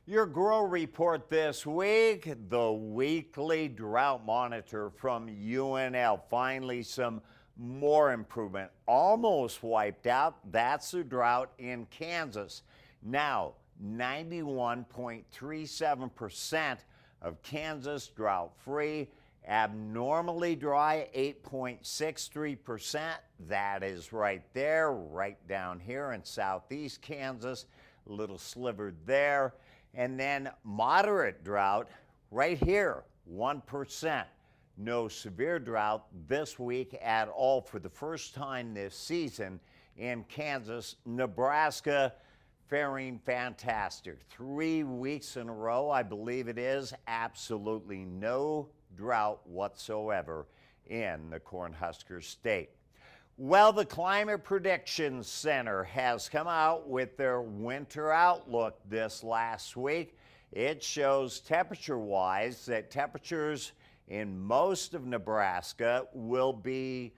Your grow report this week, the weekly drought monitor from UNL. Finally, some more improvement. Almost wiped out. That's the drought in Kansas. Now, 91.37% of Kansas drought-free. Abnormally dry, 8.63%. That is right there, right down here in southeast Kansas. A little sliver there. And then moderate drought right here, 1%. No severe drought this week at all for the first time this season in Kansas. Nebraska faring fantastic. 3 weeks in a row, I believe it is, absolutely no drought whatsoever in the Cornhusker State. Well, the Climate Prediction Center has come out with their winter outlook this last week. It shows temperature-wise that temperatures in most of Nebraska will be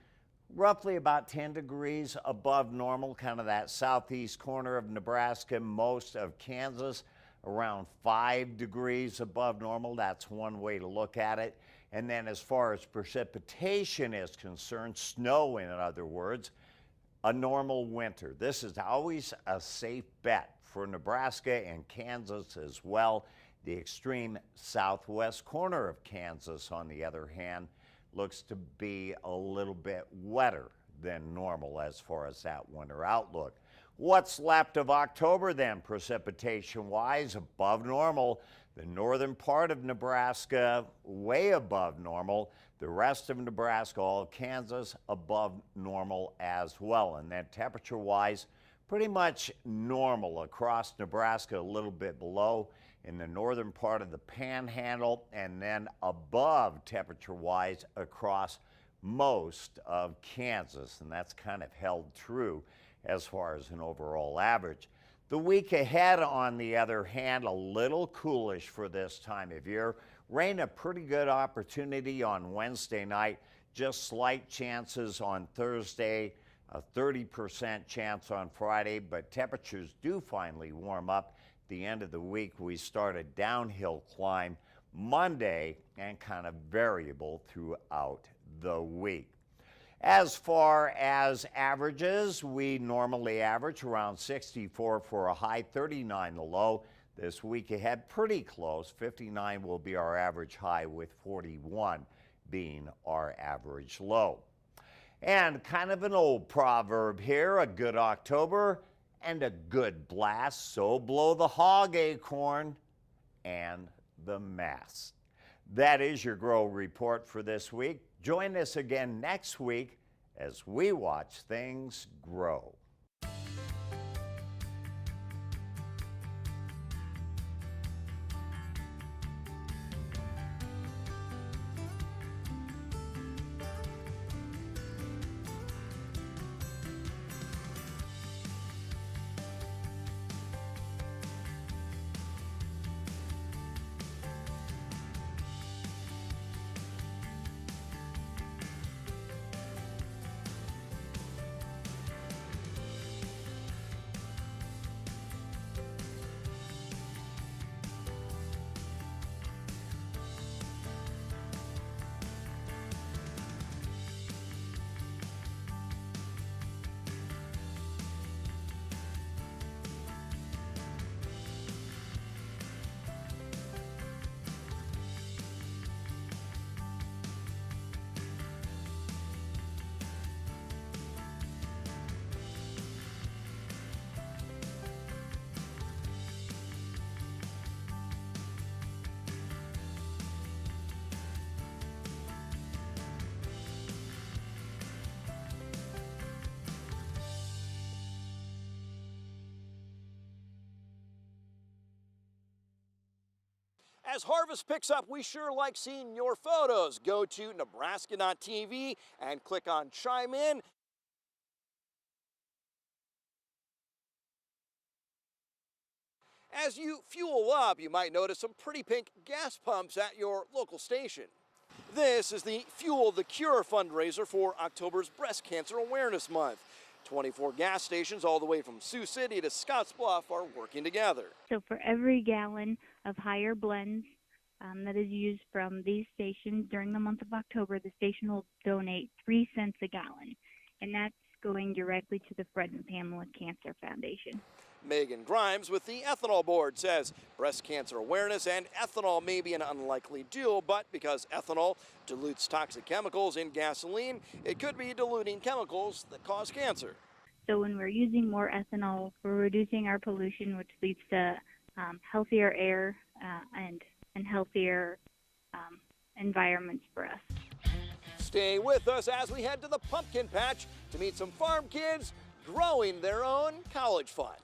roughly about 10 degrees above normal, kind of that southeast corner of Nebraska. Most of Kansas around 5 degrees above normal. That's one way to look at it. And then as far as precipitation is concerned, snow in other words, a normal winter. This is always a safe bet for Nebraska and Kansas as well. The extreme southwest corner of Kansas, on the other hand, looks to be a little bit wetter than normal as far as that winter outlook. What's left of October then, precipitation-wise? Above normal. The northern part of Nebraska, way above normal. The rest of Nebraska, all of Kansas, above normal as well. And then temperature-wise, pretty much normal across Nebraska, a little bit below in the northern part of the Panhandle, and then above temperature-wise across most of Kansas. And that's kind of held true as far as an overall average. The week ahead, on the other hand, a little coolish for this time of year. Rain, a pretty good opportunity on Wednesday night. Just slight chances on Thursday, a 30% chance on Friday, but temperatures do finally warm up. At the end of the week, we start a downhill climb Monday and kind of variable throughout the week. As far as averages, we normally average around 64 for a high, 39 the low. This week ahead, pretty close. 59 will be our average high, with 41 being our average low. And kind of an old proverb here, a good October and a good blast, so blow the hog acorn and the mast. That is your Grow Report for this week. Join us again next week as we watch things grow. As harvest picks up, we sure like seeing your photos. Go to Nebraska.tv and click on Chime In. As you fuel up, you might notice some pretty pink gas pumps at your local station. This is the Fuel the Cure fundraiser for October's Breast Cancer Awareness Month. 24 gas stations all the way from Sioux City to Scottsbluff are working together. So for every gallon of higher blends that is used from these stations during the month of October, the station will donate 3 cents a gallon, and that's going directly to the Fred and Pamela Cancer Foundation. Megan Grimes with the Ethanol Board says breast cancer awareness and ethanol may be an unlikely duo, but because ethanol dilutes toxic chemicals in gasoline, it could be diluting chemicals that cause cancer. So when we're using more ethanol, we're reducing our pollution, which leads to healthier air and healthier environments for us. Stay with us as we head to the pumpkin patch to meet some farm kids growing their own college fund.